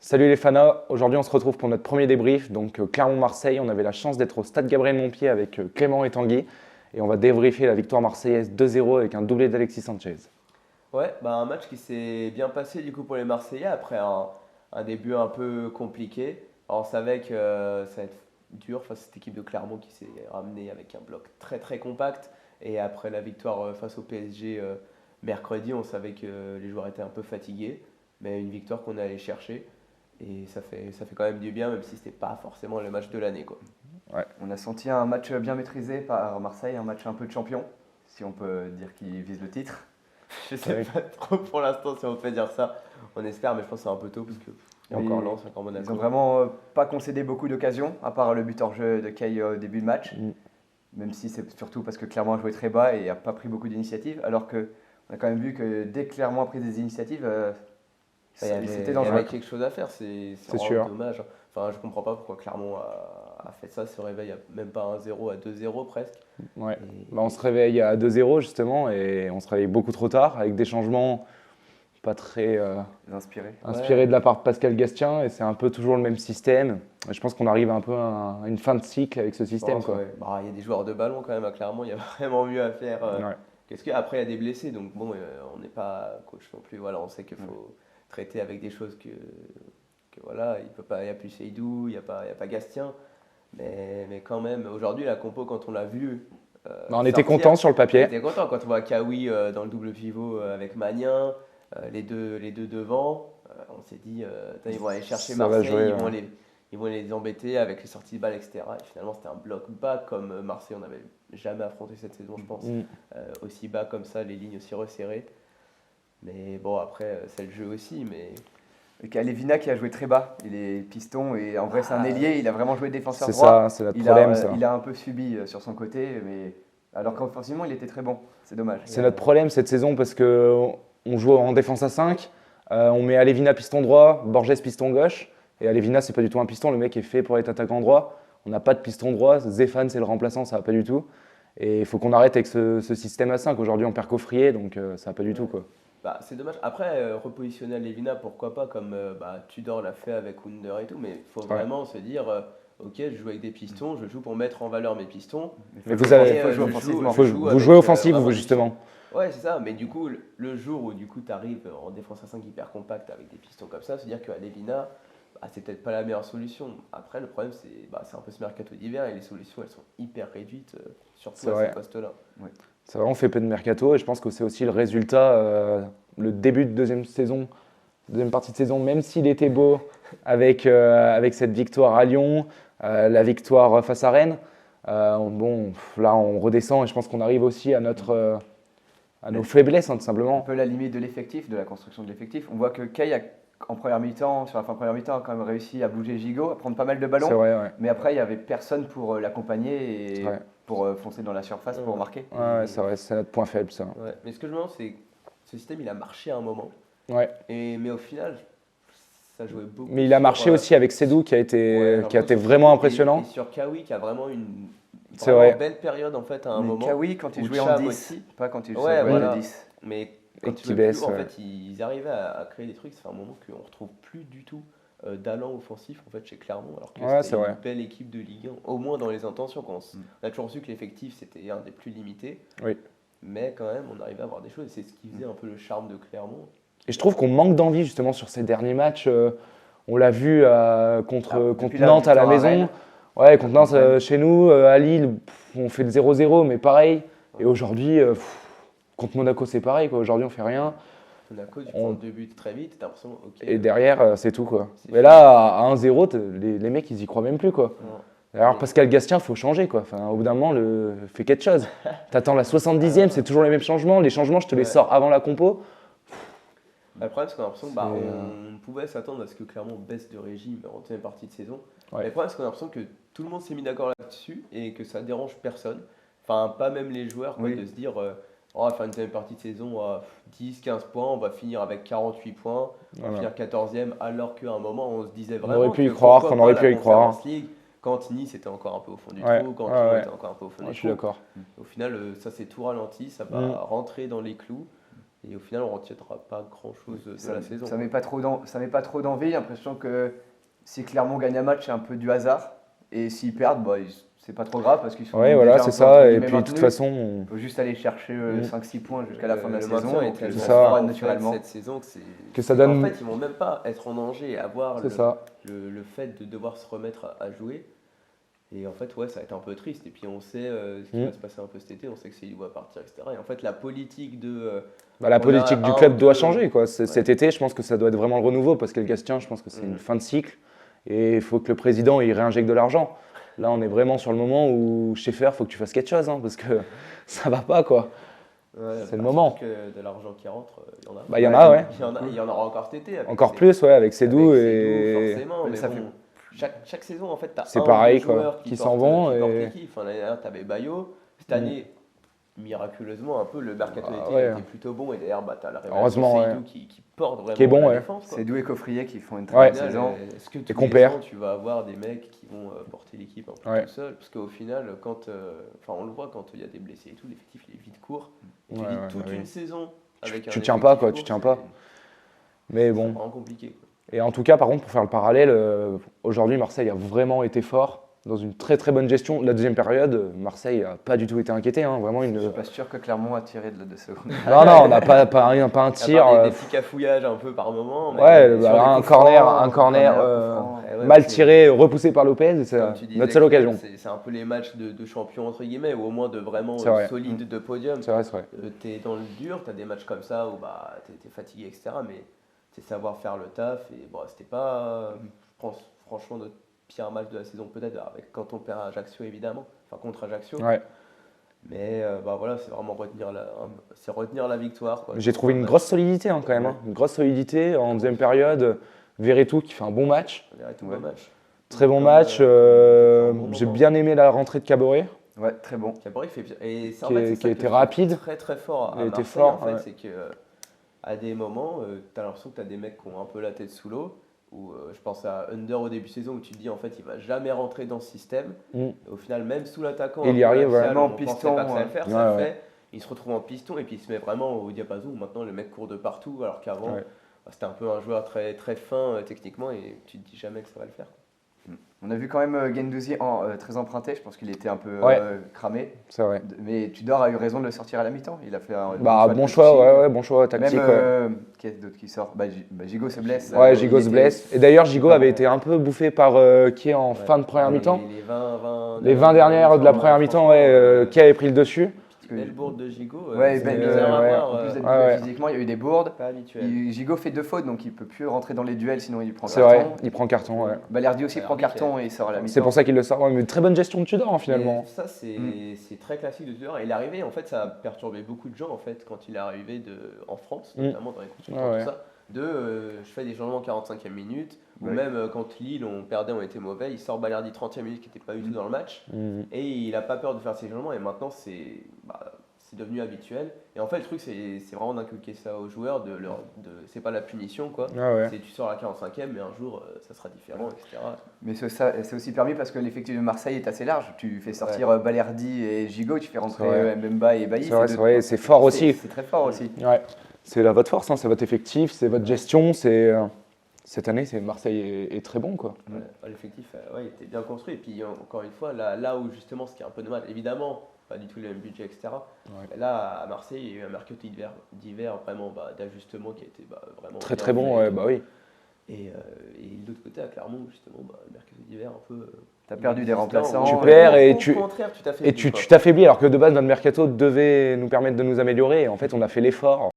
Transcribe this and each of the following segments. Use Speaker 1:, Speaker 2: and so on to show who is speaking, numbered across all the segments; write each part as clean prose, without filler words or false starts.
Speaker 1: Salut les fanas, aujourd'hui on se retrouve pour notre premier débrief, donc Clermont-Marseille. On avait la chance d'être au stade Gabriel-Montpied avec Clément et Tanguy et on va débriefer la victoire marseillaise 2-0 avec un doublé d'Alexis Sanchez.
Speaker 2: Ouais, un match qui s'est bien passé du coup pour les Marseillais après un début un peu compliqué. Alors, on savait que ça allait être dur face à cette équipe de Clermont qui s'est ramenée avec un bloc très très compact. Et après la victoire face au PSG mercredi, on savait que les joueurs étaient un peu fatigués. Mais une victoire qu'on est allé chercher. Et ça fait quand même du bien, même si c'était pas forcément le match de l'année, quoi.
Speaker 1: Ouais,
Speaker 3: On a senti un match bien maîtrisé par Marseille, un match un peu de champion, si on peut dire qu'ils visent le titre.
Speaker 2: Je sais
Speaker 1: oui.
Speaker 2: pas trop pour l'instant si on peut dire ça. On espère, mais je pense que c'est un peu tôt parce que y a
Speaker 3: Oui,
Speaker 2: encore Lens, encore
Speaker 3: Ils
Speaker 2: Monaco.
Speaker 3: ont vraiment pas concédé beaucoup d'occasions, à part le but hors jeu de Kay au début de match,
Speaker 1: Mm.
Speaker 3: même si c'est surtout parce que Clermont a joué très bas et n'a pas pris beaucoup d'initiatives, alors qu'on a quand même vu que dès que Clermont a pris des initiatives, c'était
Speaker 2: Il y
Speaker 3: dangereux.
Speaker 2: avait quelque chose à faire, c'est
Speaker 1: C'est
Speaker 2: vraiment
Speaker 1: sûr.
Speaker 2: dommage. Enfin, je comprends pas pourquoi Clermont a fait ça, se réveille à même pas 1-0 à 2-0 presque.
Speaker 1: Ouais.
Speaker 2: Et,
Speaker 1: On se réveille à 2-0 justement et on se réveille beaucoup trop tard avec des changements pas très
Speaker 3: Inspiré.
Speaker 1: inspirés de la part de Pascal Gastien et c'est un peu toujours le même système. Et je pense qu'on arrive un peu à une fin de cycle avec ce
Speaker 2: je
Speaker 1: système,
Speaker 2: pense,
Speaker 1: quoi.
Speaker 2: ouais. Il y a des joueurs de ballon quand même à Clermont, il y a vraiment mieux à faire.
Speaker 1: Ouais.
Speaker 2: Après, il y a des blessés, donc bon, on n'est pas coach non plus. Voilà, on sait qu'il faut traiter avec des choses que voilà, il n'y a plus Seydou, il y a pas Gastien. Mais quand même, aujourd'hui, la compo, quand on l'a vu
Speaker 1: On était
Speaker 2: sortir,
Speaker 1: content sur le
Speaker 2: on
Speaker 1: papier.
Speaker 2: était content quand on voit Kawi dans le double pivot avec Magnin, les deux devant. On s'est dit, ils vont aller chercher
Speaker 1: Ça va
Speaker 2: Marseille,
Speaker 1: jouer,
Speaker 2: ils vont les embêter avec les sorties de balles, etc. Et finalement, c'était un bloc bas comme Marseille, on n'avait jamais affronté cette saison, je pense.
Speaker 1: Mm.
Speaker 2: Aussi bas comme ça, les lignes aussi resserrées. Mais bon, après, c'est le jeu aussi. Mais
Speaker 3: Et qu'il y a Lévina qui a joué très bas, il est piston et en vrai c'est un
Speaker 2: Ah,
Speaker 3: ailier, il a vraiment joué défenseur
Speaker 1: C'est
Speaker 3: droit.
Speaker 1: ça, c'est notre
Speaker 3: Il
Speaker 1: problème,
Speaker 3: a,
Speaker 1: ça.
Speaker 3: il a un peu subi sur son côté, mais alors qu'offensivement il était très bon, c'est dommage.
Speaker 1: C'est notre problème cette saison parce que on joue en défense à 5, on met Alevina piston droit, Borges piston gauche, et Alevina c'est pas du tout un piston, le mec est fait pour être attaquant droit. On n'a pas de piston droit, Zéphane c'est le remplaçant, ça va pas du tout. Et il faut qu'on arrête avec ce système à 5. Aujourd'hui on perd Coffrier, donc ça va pas du tout, quoi.
Speaker 2: c'est dommage. Après, repositionner Levina, pourquoi pas, comme Tudor l'a fait avec Wunder et tout, mais il faut
Speaker 1: Ouais.
Speaker 2: vraiment se dire, ok, je joue avec des pistons, je joue pour mettre en valeur mes pistons.
Speaker 1: Mais vous avez-
Speaker 2: Et,
Speaker 3: faut jouer
Speaker 2: je
Speaker 3: offensivement.
Speaker 1: Vous
Speaker 2: avec,
Speaker 1: jouez offensif,
Speaker 2: vraiment
Speaker 1: vous
Speaker 2: du-
Speaker 1: justement.
Speaker 2: Ouais, c'est ça, mais du coup, le jour où du coup tu arrives en défense à 5 hyper compact avec des pistons comme ça, se dire que Levina, c'est peut-être pas la meilleure solution. Après, le problème, c'est un peu ce mercato d'hiver et les solutions, elles sont hyper réduites, surtout
Speaker 1: C'est
Speaker 2: à
Speaker 1: vrai.
Speaker 2: ces postes-là.
Speaker 1: C'est vrai, on fait peu de mercato et je pense que c'est aussi le résultat, le début de deuxième partie de saison, même s'il était beau avec cette victoire à Lyon, la victoire face à Rennes. Là on redescend et je pense qu'on arrive aussi à nos faiblesses, hein, tout
Speaker 3: Un
Speaker 1: simplement.
Speaker 3: peu la limite de l'effectif, de la construction de l'effectif. On voit que Kay en première mi-temps, sur la fin de première mi-temps, a quand même réussi à bouger Gigot, à prendre pas mal de
Speaker 1: C'est
Speaker 3: ballons,
Speaker 1: vrai, ouais.
Speaker 3: mais après il n'y avait personne pour l'accompagner et
Speaker 1: Ouais.
Speaker 3: pour foncer dans la surface pour marquer.
Speaker 1: Ouais, c'est vrai, c'est notre point faible, ça.
Speaker 2: Ouais. Mais ce que je me demande, c'est que ce système, il a marché à un moment.
Speaker 1: Ouais.
Speaker 2: Mais au final, ça jouait beaucoup.
Speaker 1: Mais il a marché
Speaker 2: sur,
Speaker 1: aussi avec Sédou qui a été
Speaker 2: sur
Speaker 1: vraiment
Speaker 2: Kawi
Speaker 1: impressionnant.
Speaker 2: Et sur Kawi qui a vraiment une
Speaker 1: C'est
Speaker 2: vraiment
Speaker 1: vrai.
Speaker 2: belle période en fait à un
Speaker 3: Mais
Speaker 2: moment.
Speaker 3: Kawi, quand il
Speaker 2: Ou
Speaker 3: jouait en
Speaker 2: Cham
Speaker 3: 10,
Speaker 2: aussi.
Speaker 3: pas quand il jouait
Speaker 2: Ouais,
Speaker 3: en
Speaker 2: voilà.
Speaker 3: 10.
Speaker 2: Mais
Speaker 1: Et
Speaker 2: quand
Speaker 1: qui
Speaker 2: il jouait
Speaker 1: baisse,
Speaker 2: plus haut, en
Speaker 1: ouais.
Speaker 2: fait, ils arrivaient à créer des trucs. C'est un moment qu'on retrouve plus du tout d'allant offensif en fait chez Clermont, alors que
Speaker 1: Ouais, c'est
Speaker 2: c'était
Speaker 1: vrai.
Speaker 2: une belle équipe de Ligue 1, au moins dans les intentions. On a toujours su que l'effectif c'était un des plus limités.
Speaker 1: Oui.
Speaker 2: Mais quand même, on arrivait à avoir des choses. Et c'est ce qui faisait un peu le charme de Clermont.
Speaker 1: Et je trouve qu'on manque d'envie justement sur ces derniers matchs. On l'a vu contre
Speaker 3: Depuis la
Speaker 1: Nantes à la
Speaker 3: victoire à
Speaker 1: maison.
Speaker 3: Rennes.
Speaker 1: Ouais, contre Nantes
Speaker 3: Rennes.
Speaker 1: chez nous, à Lille, on fait le 0-0, mais pareil. Et aujourd'hui, contre Monaco, c'est pareil, quoi. Aujourd'hui, on fait rien.
Speaker 2: Monaco, tu
Speaker 1: On-
Speaker 2: prends deux buts très vite, t'as l'impression, ok.
Speaker 1: Et derrière, c'est tout, quoi.
Speaker 2: C'est
Speaker 1: Mais
Speaker 2: fini.
Speaker 1: là, à 1-0, les mecs, ils y croient même plus, quoi.
Speaker 2: Non.
Speaker 1: Alors
Speaker 2: Mais-
Speaker 1: Pascal Gastien, faut changer, quoi. Enfin, au bout d'un moment, fais quelque chose. T'attends la 70e, c'est toujours les mêmes changements. Les changements, je te les
Speaker 2: Ouais.
Speaker 1: sors avant la compo.
Speaker 2: Le problème, c'est qu'on a l'impression
Speaker 1: C'est,
Speaker 2: qu'on pouvait s'attendre à ce que Clermont baisse de régime en deuxième partie de saison.
Speaker 1: Ouais.
Speaker 2: Mais le problème, c'est qu'on a l'impression que tout le monde s'est mis d'accord là-dessus et que ça dérange personne. Enfin, pas même les joueurs, quoi,
Speaker 3: Oui.
Speaker 2: de se dire on va faire une deuxième partie de saison à 10-15 points, on va finir avec 48 points, on va
Speaker 1: Voilà.
Speaker 2: finir 14e, alors qu'à un moment, on se disait
Speaker 1: On
Speaker 2: vraiment
Speaker 1: aurait pu y
Speaker 2: que
Speaker 1: croire,
Speaker 2: pourquoi
Speaker 1: qu'on aurait
Speaker 2: pas
Speaker 1: pu
Speaker 2: la
Speaker 1: y croire.
Speaker 2: Conference League, quand Nice était encore un peu au fond du
Speaker 1: Ouais.
Speaker 2: trou, quand
Speaker 1: Ouais,
Speaker 2: Lyon
Speaker 1: ouais.
Speaker 2: était encore un peu au fond
Speaker 1: Ouais,
Speaker 2: du
Speaker 1: je suis
Speaker 2: trou.
Speaker 1: d'accord.
Speaker 2: Au final, ça s'est tout ralenti, ça va
Speaker 1: Mm.
Speaker 2: rentrer dans les clous. Et au final, on ne retiendra pas grand-chose de la saison.
Speaker 3: Ça met pas trop d'envie. J'ai l'impression que si Clermont gagne un match, c'est un peu du hasard. Et s'ils perdent, c'est pas trop grave parce qu'ils sont
Speaker 1: Ouais, voilà,
Speaker 3: déjà
Speaker 1: c'est
Speaker 3: un peu, entre
Speaker 1: ça. Et
Speaker 3: guillemets,
Speaker 1: puis de toute
Speaker 3: maintenus.
Speaker 1: façon,
Speaker 3: Il faut juste aller chercher 5-6 points jusqu'à la fin de la
Speaker 2: Le
Speaker 3: saison.
Speaker 2: maintien est
Speaker 3: Donc,
Speaker 2: tellement
Speaker 1: ça.
Speaker 2: fort, en fait,
Speaker 3: naturellement.
Speaker 2: cette saison
Speaker 1: que ça donne.
Speaker 2: En fait, ils vont même pas être en danger et avoir
Speaker 1: C'est ça.
Speaker 2: le fait de devoir se remettre à jouer. Et en fait, ouais, ça va être un peu triste. Et puis on sait ce qui va se passer un peu cet été. On sait que Céline va partir, etc. Et en fait, la politique de
Speaker 1: La
Speaker 2: on
Speaker 1: politique
Speaker 2: a
Speaker 1: du
Speaker 2: un,
Speaker 1: club doit
Speaker 2: deux-
Speaker 1: changer, quoi. Cet été, je pense que ça doit être vraiment le renouveau parce que le Gastien, je pense que c'est une fin de cycle et il faut que le président il réinjecte de l'argent. Là, on est vraiment sur le moment où Schaeffer, il faut que tu fasses quelque chose hein, parce que ça va pas, quoi.
Speaker 2: ouais,
Speaker 1: c'est le
Speaker 2: parce
Speaker 1: moment.
Speaker 2: Que de l'argent qui rentre, il y en a.
Speaker 1: Bah, il y en a, ouais.
Speaker 2: Il y en aura encore cet été.
Speaker 1: Encore plus, ouais, avec Sédou
Speaker 2: avec
Speaker 1: et.
Speaker 2: forcément.
Speaker 3: Mais
Speaker 2: Mais
Speaker 3: ça
Speaker 2: bon, chaque saison, en fait, tu as
Speaker 1: C'est pareil, quoi, qui s'en vont
Speaker 2: qui portent
Speaker 1: et-
Speaker 2: l'équipe. Enfin, l'année dernière, tu avais Bayo. Cette année, miraculeusement, un peu, le mercato
Speaker 1: Ah,
Speaker 2: d'été
Speaker 1: ouais.
Speaker 2: était plutôt bon. Et d'ailleurs, tu as la
Speaker 1: Heureusement,
Speaker 2: révélation
Speaker 1: ouais.
Speaker 2: Seydou qui porte vraiment
Speaker 1: Qui est bon,
Speaker 2: la
Speaker 1: ouais.
Speaker 2: défense. quoi.
Speaker 3: C'est Doué Coffrier qui font une très
Speaker 1: Ouais.
Speaker 3: bonne saison.
Speaker 2: Est-ce que
Speaker 1: Et
Speaker 2: tous
Speaker 1: qu'on
Speaker 2: les
Speaker 1: perd.
Speaker 2: ans, tu vas avoir des mecs qui vont porter l'équipe un peu
Speaker 1: Ouais.
Speaker 2: tout seul? Parce qu'au final, quand, enfin, on le voit quand il y a des blessés et tout, l'effectif il est vite court. Et tu
Speaker 1: Ouais,
Speaker 2: vis
Speaker 1: ouais,
Speaker 2: toute
Speaker 1: bah oui.
Speaker 2: une saison avec un
Speaker 1: tu tiens pas,
Speaker 2: effectif
Speaker 1: quoi,
Speaker 2: court,
Speaker 1: tu tiens pas. Mais
Speaker 2: C'est
Speaker 1: bon.
Speaker 2: vraiment compliqué. Quoi.
Speaker 1: Et en tout cas, par contre, pour faire le parallèle, aujourd'hui, Marseille a vraiment été fort dans une très très bonne gestion. La deuxième période, Marseille n'a pas du tout été inquiété. Hein, vraiment
Speaker 3: Je
Speaker 1: une.
Speaker 3: suis pas sûr que Clermont a tiré de secondes.
Speaker 1: Non, on n'a pas un
Speaker 2: À part
Speaker 1: tir.
Speaker 2: des petits cafouillages un peu par moment. Mais
Speaker 1: Ouais,
Speaker 2: sur
Speaker 1: bah,
Speaker 2: les
Speaker 1: un
Speaker 2: coups
Speaker 1: corner,
Speaker 2: francs,
Speaker 1: un corner
Speaker 3: coup
Speaker 1: euh,
Speaker 3: franc.
Speaker 2: eh ouais,
Speaker 1: mal
Speaker 2: c'est-
Speaker 1: tiré, repoussé par Lopez. Et c'est
Speaker 2: comme tu disais,
Speaker 1: notre seule occasion.
Speaker 2: C'est un peu les matchs de champion entre guillemets, ou au moins de vraiment
Speaker 1: C'est vrai.
Speaker 2: solide de podium.
Speaker 1: C'est vrai, c'est vrai.
Speaker 2: T'es dans le dur, t'as des matchs comme ça où bah, t'es fatigué, etc. Mais c'est savoir faire le taf. Et bon, c'était pas, je pense, franchement, notre pire match de la saison, peut-être, avec quand on perd à Ajaccio, évidemment. Enfin, contre Ajaccio.
Speaker 1: Ouais.
Speaker 2: Mais bah, voilà, c'est vraiment retenir la victoire. Quoi.
Speaker 1: J'ai trouvé une grosse solidité hein, quand même. Hein. Une grosse solidité en deuxième période. Verretou qui fait un bon match.
Speaker 2: Tout
Speaker 3: Ouais.
Speaker 2: bon match.
Speaker 1: Très bon
Speaker 2: Comme,
Speaker 1: match.
Speaker 2: un bon
Speaker 1: J'ai
Speaker 2: moment.
Speaker 1: bien aimé la rentrée de Caboret.
Speaker 3: Ouais, très bon.
Speaker 2: Caboret fait bien. Et c'est en
Speaker 1: Qui
Speaker 2: fait,
Speaker 1: est-
Speaker 2: c'est
Speaker 1: qui
Speaker 2: ça
Speaker 1: a
Speaker 2: que
Speaker 1: été
Speaker 2: je trouve
Speaker 1: rapide.
Speaker 2: très très fort à
Speaker 1: Il a été
Speaker 2: Marseille,
Speaker 1: fort,
Speaker 2: en fait,
Speaker 1: ouais.
Speaker 2: c'est que à des moments, tu as l'impression que tu as des mecs qui ont un peu la tête sous l'eau. Ou je pense à Under au début de saison où tu te dis en fait il va jamais rentrer dans ce système.
Speaker 1: Mm.
Speaker 2: Et au final, même sous l'attaquant,
Speaker 1: Il y
Speaker 2: un peu
Speaker 1: arrive, ouais.
Speaker 2: axial,
Speaker 3: Même en
Speaker 2: on pensait
Speaker 3: piston,
Speaker 2: pas que ça allait le faire,
Speaker 1: ouais.
Speaker 2: ça le
Speaker 1: Ouais,
Speaker 2: fait. Il se retrouve en piston et puis il se met vraiment au diapason où maintenant le mec court de partout alors qu'avant
Speaker 1: Ouais.
Speaker 2: bah, c'était un peu un joueur très, très fin techniquement et tu te dis jamais que ça va le faire.
Speaker 3: On a vu quand même Guendouzi très emprunté. Je pense qu'il était un peu
Speaker 1: Ouais.
Speaker 3: cramé.
Speaker 1: C'est vrai.
Speaker 3: Mais Tudor a eu raison de le sortir à la mi-temps. Il a fait un
Speaker 1: Bon
Speaker 3: de
Speaker 1: choix,
Speaker 3: coaching.
Speaker 1: ouais, bon choix tactique.
Speaker 3: Même qui est d'autre qui sort Gigot se blesse.
Speaker 1: Ouais,
Speaker 3: Il
Speaker 1: Gigot se
Speaker 3: était-
Speaker 1: blesse. Et d'ailleurs, Gigot
Speaker 3: pas
Speaker 1: avait
Speaker 3: bon.
Speaker 1: été un peu bouffé par qui est en fin de première mi-temps. Les 20 dernières de la première mi-temps, ouais, qui avait pris le dessus.
Speaker 2: Belle bourde de Gigot.
Speaker 3: Ouais,
Speaker 2: c'est
Speaker 3: ben,
Speaker 2: bizarre à
Speaker 1: ouais.
Speaker 2: voir,
Speaker 3: En plus d'habitué
Speaker 1: ouais.
Speaker 3: physiquement, il y a eu des bourdes.
Speaker 2: pas habituel.
Speaker 3: Gigot fait 2 fautes, donc il peut plus rentrer dans les duels, sinon il prend
Speaker 1: C'est
Speaker 3: carton.
Speaker 1: vrai, il prend carton. Ouais.
Speaker 3: Balerdi aussi prend
Speaker 2: Balerdi,
Speaker 3: carton et il sort à la mi-temps.
Speaker 1: C'est pour ça qu'il le sort. Ouais, mais très bonne gestion de Tudor hein,
Speaker 2: Mais
Speaker 1: finalement.
Speaker 2: ça, c'est
Speaker 3: Mm.
Speaker 2: c'est très classique de Tudor. Et il est arrivé, en fait, ça a perturbé beaucoup de gens en fait, quand il est arrivé en France,
Speaker 1: Mm.
Speaker 2: notamment dans les consultants,
Speaker 1: Ah ouais.
Speaker 2: tout ça. Je fais des changements 45e minute, ou
Speaker 3: Ouais.
Speaker 2: même quand Lille, on perdait, on était mauvais, il sort Balerdi 30e minute qui n'était pas du tout dans le match.
Speaker 1: Mm.
Speaker 2: Et il n'a pas peur de faire ses changements. Et maintenant, c'est devenu habituel. Et en fait, le truc, c'est vraiment d'inculquer ça aux joueurs. C'est pas la punition, quoi.
Speaker 1: Ah ouais.
Speaker 2: C'est tu sors à la 45e, mais un jour, ça sera différent, etc.
Speaker 3: Mais c'est aussi permis parce que l'effectif de Marseille est assez large. Tu fais sortir Balerdi et Gigot, tu fais rentrer
Speaker 1: C'est vrai.
Speaker 3: Mbemba et Bailly.
Speaker 1: C'est vrai, c'est vrai. C'est fort aussi.
Speaker 3: C'est très fort aussi.
Speaker 1: Ouais. C'est votre force, hein, c'est votre effectif, c'est votre gestion. Cette année, Marseille est très bon, quoi.
Speaker 2: Ouais, l'effectif il était bien construit. Et puis encore une fois, là où justement ce qui est un peu dommage, évidemment, pas du tout le même budget, etc.
Speaker 1: Ouais.
Speaker 2: Mais là, à Marseille, il y a eu un mercato d'hiver vraiment d'ajustement qui a été vraiment
Speaker 1: Très
Speaker 2: bien
Speaker 1: très bon,
Speaker 2: fait.
Speaker 1: ouais, bah oui.
Speaker 2: Et de l'autre côté, à Clermont, justement, le mercato d'hiver un peu.
Speaker 3: T'as perdu des
Speaker 2: inexistant.
Speaker 3: remplaçants.
Speaker 1: Tu perds et
Speaker 2: Au
Speaker 1: tu-
Speaker 2: contraire, tu t'affaiblis.
Speaker 1: Et tu
Speaker 2: quoi.
Speaker 1: t'affaiblis alors que de base notre mercato devait nous permettre de nous améliorer. Et en fait, on a fait l'effort,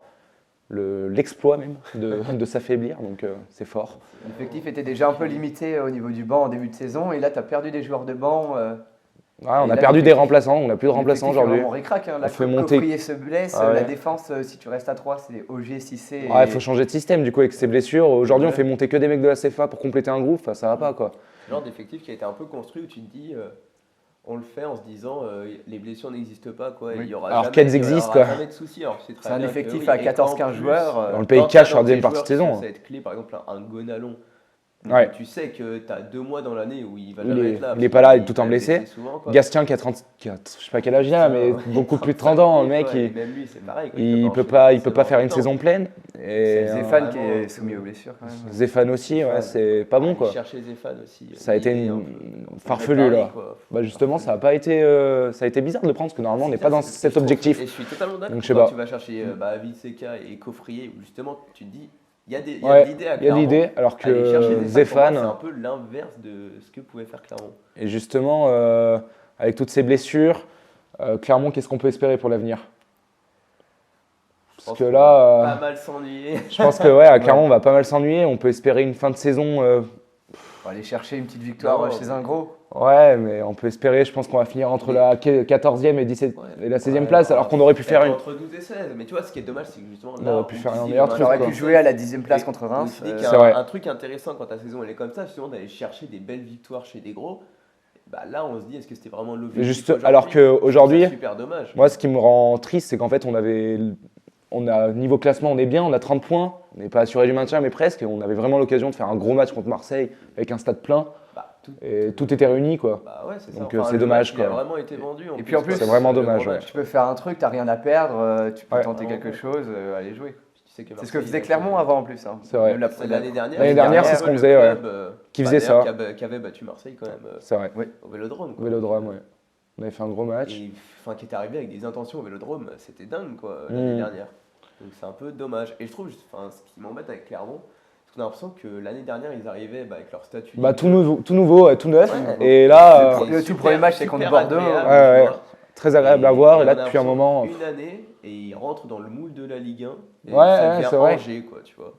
Speaker 1: l'exploit même de s'affaiblir. Donc c'est fort.
Speaker 3: L'effectif était déjà un peu limité au niveau du banc en début de saison. Et là, tu as perdu des joueurs de banc.
Speaker 1: Ouais, on
Speaker 3: Et
Speaker 1: a
Speaker 3: là,
Speaker 1: perdu des
Speaker 3: l'effectif-
Speaker 1: remplaçants. On n'a plus de remplaçants aujourd'hui.
Speaker 3: On récraque. Hein. Là,
Speaker 1: On fait monter-
Speaker 3: Coffrier se blesse.
Speaker 1: Ah ouais.
Speaker 3: La défense, si tu restes à 3, c'est OG, Cissé.
Speaker 1: Il faut changer de système du coup avec ces blessures. Aujourd'hui, on
Speaker 3: Ouais.
Speaker 1: fait monter que des mecs de la CFA pour compléter un groupe. Enfin, ça va pas quoi.
Speaker 2: Ce genre d'effectif qui a été un peu construit où tu te dis, on le fait en se disant, les blessures n'existent pas, quoi.
Speaker 3: Oui.
Speaker 2: Il y aura
Speaker 1: Alors
Speaker 2: jamais,
Speaker 1: qu'elles
Speaker 2: il y aura
Speaker 1: existent, quoi.
Speaker 2: jamais de soucis. Alors, c'est très
Speaker 3: C'est un
Speaker 2: bien
Speaker 3: effectif
Speaker 2: que,
Speaker 3: à
Speaker 2: et
Speaker 3: 14-15
Speaker 2: qu'en plus,
Speaker 3: joueurs.
Speaker 1: On le paye
Speaker 2: quand
Speaker 1: cash
Speaker 2: t'as
Speaker 1: sur la
Speaker 2: dans
Speaker 1: deuxième
Speaker 2: tes
Speaker 1: partie de
Speaker 2: joueurs
Speaker 1: saison.
Speaker 2: qui Ça va être clé, par exemple, un Gonalon.
Speaker 1: Ouais.
Speaker 2: Tu sais que tu as 2 mois dans l'année où il va
Speaker 1: Il
Speaker 2: jamais
Speaker 1: est-
Speaker 2: être là.
Speaker 1: il
Speaker 2: parce
Speaker 1: est pas là,
Speaker 2: qu'il
Speaker 1: il est tout le temps
Speaker 2: va
Speaker 1: blessé.
Speaker 2: blesser souvent, quoi.
Speaker 1: Gastien qui a 30, je sais pas quel âge il a, mais
Speaker 2: Ouais,
Speaker 1: beaucoup plus de 30 ans, le mec,
Speaker 2: ouais, et même lui, c'est pareil. Quoi,
Speaker 1: il peut
Speaker 2: enchaîner
Speaker 1: pas faire une
Speaker 2: forcément
Speaker 1: saison pleine. Et
Speaker 3: C'est Zéphane qui
Speaker 2: vraiment,
Speaker 3: est soumis aux blessures quand même.
Speaker 1: Zéphane aussi, ouais,
Speaker 2: Zéphane.
Speaker 1: c'est pas bon
Speaker 2: Aller
Speaker 1: quoi.
Speaker 2: chercher Zéphane aussi.
Speaker 1: Ça a été
Speaker 2: l'idée
Speaker 1: une-
Speaker 2: un peu
Speaker 1: farfelu, là.
Speaker 2: quoi.
Speaker 1: Bah justement, ça a pas été, ça a été bizarre de le prendre parce que normalement on n'est pas dans cet objectif.
Speaker 2: Et je suis totalement d'accord.
Speaker 1: Donc, je sais
Speaker 2: Quand
Speaker 1: pas.
Speaker 2: tu vas chercher Viseca et Coffrier, où justement tu te dis, il y a de
Speaker 1: Ouais,
Speaker 2: l'idée à
Speaker 1: il y a
Speaker 2: Clermont.
Speaker 1: l'idée, alors
Speaker 2: Aller chercher
Speaker 1: que
Speaker 2: Zéphane, pour moi,
Speaker 1: Zéphane,
Speaker 2: c'est un peu l'inverse de ce que pouvait faire Clermont.
Speaker 1: et justement, avec toutes ces blessures, Clermont, qu'est-ce qu'on peut espérer pour l'avenir?
Speaker 2: Je
Speaker 1: Parce
Speaker 2: pense
Speaker 1: que
Speaker 2: qu'on
Speaker 1: là,
Speaker 2: va pas mal s'ennuyer.
Speaker 1: je pense que ouais, à Clermont, on va pas mal s'ennuyer. On peut espérer une fin de saison.
Speaker 3: On va aller chercher une petite victoire
Speaker 2: Non,
Speaker 3: chez un gros.
Speaker 1: Ouais, mais on peut espérer. Je pense qu'on va finir entre la 14e et, 17, et la 16e place, alors qu'on aurait pu faire une.
Speaker 2: Entre 12 et 16. Mais tu vois, ce qui est dommage, c'est que justement,
Speaker 1: On
Speaker 2: là,
Speaker 1: aurait pu
Speaker 2: on
Speaker 1: faire un
Speaker 2: disait,
Speaker 1: meilleur
Speaker 2: on
Speaker 1: truc,
Speaker 3: On aurait
Speaker 1: quoi.
Speaker 3: pu jouer à la 10e place contre
Speaker 2: Et
Speaker 3: Reims.
Speaker 2: aussi, qu'il y
Speaker 1: c'est
Speaker 2: a
Speaker 1: vrai.
Speaker 2: un truc intéressant quand ta saison elle est comme ça, justement d'aller chercher des belles victoires chez des gros. Bah là, on se dit, est-ce que c'était vraiment l'objectif
Speaker 1: Juste,
Speaker 2: aujourd'hui?
Speaker 1: alors qu'aujourd'hui,
Speaker 2: C'est super dommage.
Speaker 1: moi, ce qui me rend triste, c'est qu'en fait, niveau classement, on est bien, on a 30 points. On n'est pas assuré du maintien, mais presque. On avait vraiment l'occasion de faire un gros match contre Marseille avec un stade plein.
Speaker 2: Bah,
Speaker 1: et tout était réuni, quoi.
Speaker 2: Bah ouais, c'est ça.
Speaker 1: Donc,
Speaker 2: Enfin,
Speaker 1: c'est
Speaker 2: le
Speaker 1: dommage,
Speaker 2: match, il a
Speaker 1: quoi.
Speaker 2: vraiment été vendu.
Speaker 3: Et puis en plus,
Speaker 1: c'est vraiment
Speaker 2: le
Speaker 1: dommage,
Speaker 2: gros
Speaker 1: ouais.
Speaker 2: match.
Speaker 3: Tu peux faire un truc, t'as rien à perdre, tu peux
Speaker 1: Ouais.
Speaker 3: tenter quelque chose, aller jouer.
Speaker 2: Tu sais que
Speaker 3: C'est ce que
Speaker 2: Marseille,
Speaker 3: faisait
Speaker 2: il a
Speaker 3: Clermont
Speaker 2: fait-
Speaker 3: avant en plus. Hein.
Speaker 1: C'est vrai.
Speaker 3: Même
Speaker 2: C'est l'année dernière.
Speaker 1: L'année dernière, c'est ce qu'on
Speaker 2: le
Speaker 1: faisait, ouais.
Speaker 2: club,
Speaker 1: Qui faisait ça.
Speaker 2: Qui avait battu Marseille quand même
Speaker 1: C'est vrai.
Speaker 2: au Vélodrome. quoi.
Speaker 1: Vélodrome, ouais. On avait fait un gros match.
Speaker 2: Et enfin, qui était arrivé avec des intentions au Vélodrome, c'était dingue quoi
Speaker 1: Mm.
Speaker 2: l'année dernière. Donc c'est un peu dommage. Et je trouve, enfin, ce qui m'embête avec Clermont, c'est qu'on a l'impression que l'année dernière ils arrivaient avec leur statut.
Speaker 1: Bah, tout nouveau, tout neuf.
Speaker 2: Ouais.
Speaker 1: Et là,
Speaker 3: Le tout premier match, c'est contre Bordeaux.
Speaker 1: Ouais, très agréable à voir. Et là,
Speaker 2: on a
Speaker 1: depuis un
Speaker 2: l'impression
Speaker 1: moment.
Speaker 2: Une année, et ils rentrent dans le moule de la Ligue 1. Et
Speaker 1: Ouais,
Speaker 2: ça
Speaker 1: ouais,
Speaker 2: devient
Speaker 1: c'est vrai.
Speaker 2: Angers, quoi, tu vois.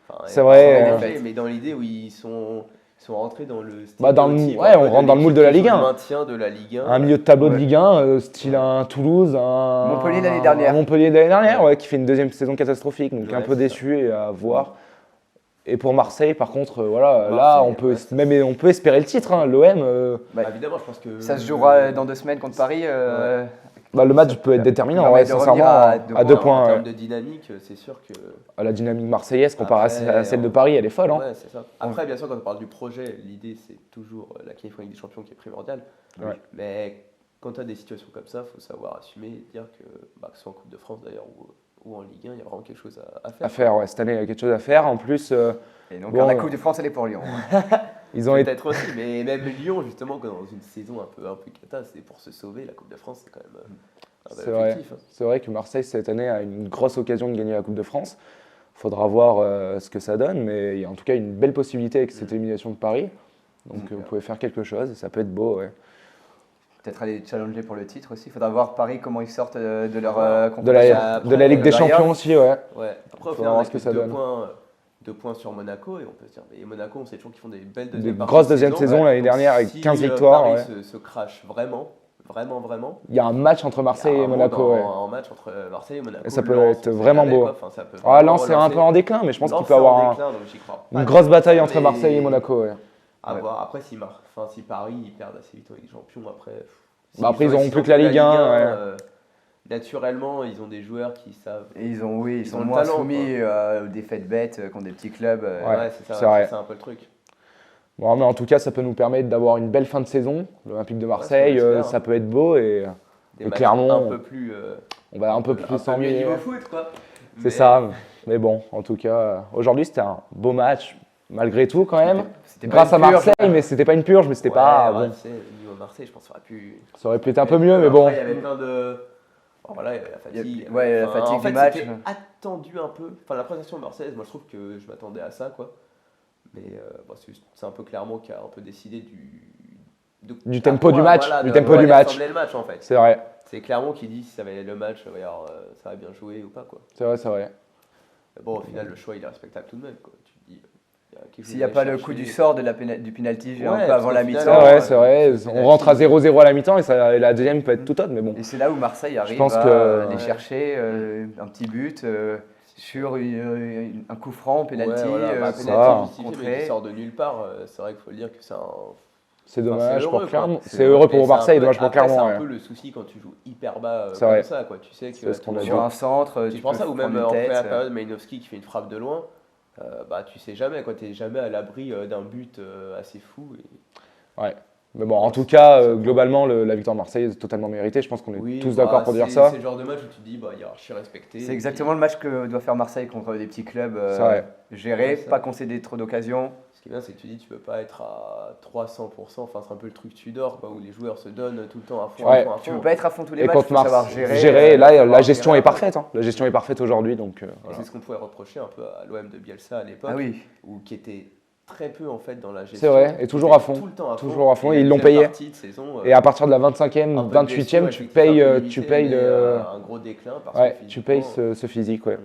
Speaker 2: Enfin,
Speaker 1: C'est
Speaker 2: et
Speaker 1: vrai,
Speaker 2: pas
Speaker 3: euh,
Speaker 2: Angers, mais dans l'idée où ils sont rentrés dans le
Speaker 1: Bah, dans le-
Speaker 2: stéréotype
Speaker 1: ouais,
Speaker 2: un peu
Speaker 1: on rentre dans le moule de la
Speaker 2: l'équipe
Speaker 1: Ligue
Speaker 2: qui
Speaker 1: 1.
Speaker 2: joue le maintien de la Ligue 1.
Speaker 1: Un milieu de tableau de
Speaker 3: Ouais.
Speaker 1: Ligue 1, style un Toulouse, un
Speaker 3: Montpellier l'année dernière.
Speaker 1: un Montpellier de l'année dernière, ouais, qui fait une deuxième saison catastrophique, donc
Speaker 2: Ouais,
Speaker 1: un peu
Speaker 2: c'est
Speaker 1: déçu et à voir. Et pour Marseille, par contre, voilà, là,
Speaker 2: Marseille,
Speaker 1: on peut
Speaker 2: ouais, c'est
Speaker 1: on peut espérer le titre. Hein. L'OM,
Speaker 2: Bah, évidemment, je pense que.
Speaker 3: Ça se jouera dans 2 semaines contre Paris.
Speaker 1: bah, le match peut être déterminant,
Speaker 3: permet
Speaker 1: ouais,
Speaker 3: de
Speaker 1: sincèrement,
Speaker 3: revenir à
Speaker 1: à
Speaker 3: 2
Speaker 1: 2
Speaker 2: En
Speaker 1: points.
Speaker 2: termes de dynamique, c'est sûr que.
Speaker 1: La dynamique marseillaise comparée
Speaker 2: Après,
Speaker 1: à celle de Paris, elle est folle. Hein.
Speaker 2: Ouais, c'est ça. Après, bien sûr, quand on parle du projet, l'idée c'est toujours la qualification Ligue des Champions qui est primordiale.
Speaker 1: Ouais.
Speaker 2: Mais quand tu as des situations comme ça, il faut savoir assumer et dire que, que ce soit en Coupe de France d'ailleurs ou en Ligue 1, il y a vraiment quelque chose à faire.
Speaker 1: À faire, ouais, cette année, il y a quelque chose à faire. En plus,
Speaker 3: Et donc
Speaker 1: Bon,
Speaker 3: la Coupe de France, elle est pour Lyon.
Speaker 1: ils ont été.
Speaker 2: Peut-être aussi, mais même Lyon, justement, quand dans une saison un peu cata, c'est pour se sauver. La Coupe de France, c'est quand même un
Speaker 1: C'est
Speaker 2: bel
Speaker 1: vrai.
Speaker 2: objectif. hein.
Speaker 1: C'est vrai que Marseille, cette année, a une grosse occasion de gagner la Coupe de France. Il faudra voir ce que ça donne, mais il y a en tout cas une belle possibilité avec cette élimination de Paris. Donc vous pouvez faire quelque chose et ça peut être beau. Ouais.
Speaker 3: Peut-être aller challenger pour le titre aussi. Il faudra voir Paris comment ils sortent de leur
Speaker 1: De la,
Speaker 2: Après,
Speaker 1: de la Ligue des
Speaker 3: derrière.
Speaker 1: Champions aussi, ouais.
Speaker 2: Ouais. Après, au
Speaker 1: Faudra
Speaker 2: final, on
Speaker 1: voir
Speaker 2: a
Speaker 1: ce que
Speaker 2: que
Speaker 1: ça donne.
Speaker 2: 2 points sur Monaco et on peut se dire, mais Monaco, on sait toujours qu'ils font des belles
Speaker 1: Des
Speaker 2: deuxièmes parties
Speaker 1: grosses
Speaker 2: de
Speaker 1: deuxièmes saisons l'année
Speaker 2: Donc,
Speaker 1: dernière avec
Speaker 2: si,
Speaker 1: 15 victoires.
Speaker 2: Paris
Speaker 1: Ouais.
Speaker 2: se crache vraiment,
Speaker 1: Il y a un match entre
Speaker 2: il y
Speaker 1: Marseille
Speaker 2: a
Speaker 1: et
Speaker 2: un
Speaker 1: Monaco.
Speaker 2: monde
Speaker 1: Ouais.
Speaker 2: en match entre Marseille et Monaco.
Speaker 1: Et ça peut
Speaker 2: Lens,
Speaker 1: être
Speaker 2: on sait
Speaker 1: vraiment
Speaker 2: jamais,
Speaker 1: beau.
Speaker 2: quoi. Enfin, ça peut
Speaker 1: Ah,
Speaker 2: vraiment
Speaker 1: Lens c'est un
Speaker 2: relancer.
Speaker 1: peu en déclin, mais je pense
Speaker 2: Lens,
Speaker 1: qu'il peut
Speaker 2: c'est en
Speaker 1: avoir
Speaker 2: déclin, donc j'y crois pas
Speaker 1: une grosse bataille
Speaker 2: tant,
Speaker 1: entre
Speaker 2: mais
Speaker 1: Marseille et Monaco. Ouais.
Speaker 2: À voir. Après, si Paris ils perdent assez vite avec les champions, après.
Speaker 1: Bah, après, ils auront
Speaker 2: s'ils
Speaker 1: plus
Speaker 2: ont
Speaker 1: que la Ligue 1, ouais.
Speaker 2: Naturellement, ils ont des joueurs qui savent.
Speaker 3: Et ils ont, oui, ils sont
Speaker 2: ont le
Speaker 3: moins
Speaker 2: talent,
Speaker 3: soumis aux défaites bêtes contre des petits clubs.
Speaker 1: Ouais,
Speaker 2: c'est ça,
Speaker 1: c'est vrai.
Speaker 2: c'est un peu le truc.
Speaker 1: Bon, mais en tout cas, ça peut nous permettre d'avoir une belle fin de saison. L'Olympique de Marseille,
Speaker 2: Ouais,
Speaker 1: ça peut être beau et
Speaker 2: Des
Speaker 1: Et
Speaker 2: matchs
Speaker 1: Clermont,
Speaker 2: un peu plus.
Speaker 1: on va un peu
Speaker 2: un
Speaker 1: plus
Speaker 2: peu mieux
Speaker 1: s'ennuyer.
Speaker 2: niveau foot, quoi.
Speaker 1: C'est
Speaker 2: Mais-
Speaker 1: ça. Mais bon, en tout cas, aujourd'hui, c'était un beau match, malgré tout, quand même.
Speaker 3: C'était pas
Speaker 1: Grâce à
Speaker 3: une purge.
Speaker 1: Marseille, mais c'était pas une purge, mais c'était
Speaker 2: Ouais,
Speaker 1: pas.
Speaker 2: ouais,
Speaker 1: Bon,
Speaker 2: tu sais, niveau Marseille, je pense que ça aurait pu.
Speaker 1: ça aurait pu être un peu mieux, mais bon.
Speaker 2: Après, il y avait plein de. Bon, voilà, il y avait la fatigue.
Speaker 3: Ouais, la fatigue
Speaker 2: en fait,
Speaker 3: du match.
Speaker 2: c'était attendu un peu. Enfin, la présentation marseillaise, moi je trouve que je m'attendais à ça, quoi. Mais c'est un peu Clermont qui a un peu décidé
Speaker 1: Du tempo du match,
Speaker 2: voilà,
Speaker 1: du
Speaker 2: de
Speaker 1: tempo du match.
Speaker 2: assembler le match, en fait.
Speaker 1: C'est vrai,
Speaker 2: C'est Clermont qui dit si ça va aller le match, alors, ça va bien jouer ou pas, quoi.
Speaker 1: c'est vrai, c'est vrai.
Speaker 2: Mais bon, au final, le choix il est respectable tout de même, quoi. Tu te dis, il y a quelque chose
Speaker 3: S'il n'y a
Speaker 2: à
Speaker 3: pas
Speaker 2: aller
Speaker 3: le coup
Speaker 2: chercher.
Speaker 3: du sort du penalty un
Speaker 2: Ouais,
Speaker 3: peu
Speaker 2: parce
Speaker 3: avant
Speaker 2: qu'au
Speaker 3: la
Speaker 2: final,
Speaker 1: C'est
Speaker 3: mi-temps.
Speaker 1: vrai, c'est vrai.
Speaker 2: c'est
Speaker 1: On rentre à
Speaker 2: penalty.
Speaker 1: 0-0 à la mi-temps et la deuxième peut être toute autre, mais bon.
Speaker 3: Et c'est là où Marseille arrive
Speaker 1: pense
Speaker 3: à
Speaker 1: que-
Speaker 3: aller chercher un petit but sur un coup franc, penalty.
Speaker 2: Ouais, voilà,
Speaker 1: ça
Speaker 2: penalty
Speaker 1: va.
Speaker 2: justifié, mais
Speaker 3: contré.
Speaker 2: qui sort de nulle part. C'est vrai qu'il faut le dire que c'est un.
Speaker 1: C'est
Speaker 2: Enfin,
Speaker 1: dommage
Speaker 2: c'est
Speaker 1: pour
Speaker 2: heureux,
Speaker 1: Clermont.
Speaker 2: quoi.
Speaker 1: C'est heureux pour
Speaker 2: Mais
Speaker 1: Marseille,
Speaker 2: c'est un peu-
Speaker 1: dommage pour
Speaker 2: après,
Speaker 1: Clermont.
Speaker 2: C'est un
Speaker 1: Ouais.
Speaker 2: peu le souci quand tu joues hyper bas
Speaker 1: C'est
Speaker 2: comme
Speaker 1: vrai.
Speaker 2: ça, quoi. Tu sais que
Speaker 1: C'est ce qu'on a
Speaker 2: tout
Speaker 1: dit.
Speaker 3: Sur un centre,
Speaker 2: Tu
Speaker 3: tu
Speaker 2: prends
Speaker 3: peux
Speaker 2: ça ou même
Speaker 3: prendre
Speaker 2: en
Speaker 3: une tête.
Speaker 2: première période, Malinowski qui fait une frappe de loin. bah, tu sais jamais, quoi. Tu n'es jamais à l'abri d'un but assez fou.
Speaker 1: Ouais. Mais bon, en tout cas, globalement, la victoire de Marseille est totalement méritée. Je pense qu'on est
Speaker 2: Oui,
Speaker 1: tous
Speaker 2: bah,
Speaker 1: d'accord pour dire ça.
Speaker 2: C'est le genre de match où tu te dis, bah, hiérarchie respectée.
Speaker 3: C'est exactement le match que doit faire Marseille contre des petits clubs
Speaker 1: C'est vrai.
Speaker 3: gérés,
Speaker 2: Ouais, ça.
Speaker 3: pas concéder trop d'occasions.
Speaker 2: Ce qui est bien, c'est que tu dis, tu peux pas être à 300%. Enfin, c'est un peu le truc Tudor, quoi, où les joueurs se donnent tout le temps à fond,
Speaker 1: Ouais.
Speaker 2: à fond, à
Speaker 3: Tu
Speaker 2: fond.
Speaker 3: peux pas être à fond tous les
Speaker 1: Et
Speaker 3: matchs,
Speaker 1: contre
Speaker 3: il faut savoir
Speaker 1: Marseille,
Speaker 3: gérer.
Speaker 1: là,
Speaker 3: savoir
Speaker 1: la gestion
Speaker 3: gérer.
Speaker 1: est parfaite. Hein. La gestion est parfaite aujourd'hui. Donc,
Speaker 2: Et
Speaker 1: voilà.
Speaker 2: c'est ce qu'on pouvait reprocher un peu à l'OM de Bielsa à l'époque,
Speaker 3: Ah oui,
Speaker 2: ou qui était très peu en fait dans la gestion.
Speaker 1: C'est vrai, et toujours
Speaker 2: Qui
Speaker 1: à
Speaker 2: était
Speaker 1: fond.
Speaker 2: Tout le temps à fond.
Speaker 1: Toujours à fond,
Speaker 2: Et
Speaker 1: et ils
Speaker 2: la
Speaker 1: l'ont
Speaker 2: deuxième
Speaker 1: payé.
Speaker 2: partie de saison,
Speaker 1: Et à partir de la
Speaker 2: un
Speaker 1: 25e,
Speaker 2: peu de
Speaker 1: 28e,
Speaker 2: blessure,
Speaker 1: tu
Speaker 2: effectivement,
Speaker 1: payes,
Speaker 2: un peu
Speaker 1: tu
Speaker 2: limité,
Speaker 1: payes
Speaker 2: mais,
Speaker 1: le.
Speaker 2: un gros déclin parce
Speaker 1: Ouais,
Speaker 2: que
Speaker 1: tu payes
Speaker 2: physiquement,
Speaker 1: ce physique, ouais.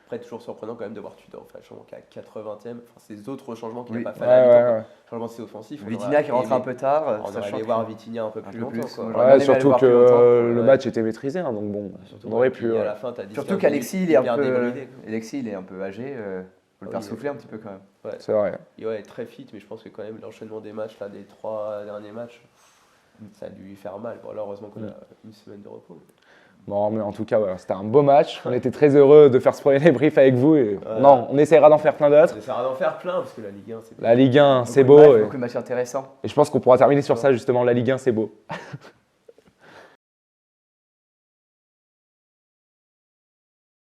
Speaker 2: Après, toujours surprenant quand même de voir Tudor faire un changement qu'à 80e. Enfin, c'est les autres changements qu'il
Speaker 3: Oui.
Speaker 2: n'a pas fait
Speaker 1: Ouais,
Speaker 2: à la
Speaker 1: ouais,
Speaker 2: mi-temps.
Speaker 1: ouais.
Speaker 2: Changement c'est offensif. on
Speaker 3: Vitinha
Speaker 2: aurait
Speaker 3: qui rentre
Speaker 2: aimé-
Speaker 3: un peu tard,
Speaker 2: On aurait
Speaker 3: sachant
Speaker 2: aimé
Speaker 3: que-
Speaker 2: voir Vitinha un peu
Speaker 3: un
Speaker 2: plus
Speaker 3: peu
Speaker 2: longtemps.
Speaker 3: plus,
Speaker 2: quoi.
Speaker 3: moi,
Speaker 1: Ouais,
Speaker 3: j'aurais bien aimé
Speaker 1: surtout
Speaker 3: aller
Speaker 1: que
Speaker 3: voir plus longtemps,
Speaker 1: le
Speaker 2: ouais.
Speaker 1: match était maîtrisé, hein, donc bon,
Speaker 2: Surtout,
Speaker 1: on aurait
Speaker 2: et
Speaker 1: pu.
Speaker 2: puis à la fin, t'as 10,
Speaker 3: Surtout
Speaker 2: 15
Speaker 3: qu'Alexis,
Speaker 2: minutes
Speaker 3: il est un
Speaker 2: hyper
Speaker 3: peu,
Speaker 2: débridé, quoi.
Speaker 3: Alexis, il est un peu âgé. Faut le
Speaker 2: Ah
Speaker 3: faire
Speaker 2: oui,
Speaker 3: souffler un petit peu quand même.
Speaker 1: C'est vrai.
Speaker 2: Et ouais, très fit, mais je pense que quand même l'enchaînement des matchs, là, des 3 derniers matchs, ça a dû lui faire mal. Bon, là, heureusement qu'on a une semaine de repos.
Speaker 1: Bon, mais en tout cas, voilà, c'était un beau match. On était très heureux de faire ce premier débrief avec vous. Et...
Speaker 2: Voilà.
Speaker 1: Non, on essaiera d'en faire plein d'autres.
Speaker 2: Ça sert à d'en faire plein, parce que la Ligue 1, c'est
Speaker 1: La Ligue 1, c'est
Speaker 3: Beaucoup de
Speaker 1: beau.
Speaker 3: matchs,
Speaker 1: Et...
Speaker 3: Beaucoup de matchs intéressants.
Speaker 1: et je pense qu'on pourra terminer sur ça, justement. La Ligue 1, c'est beau.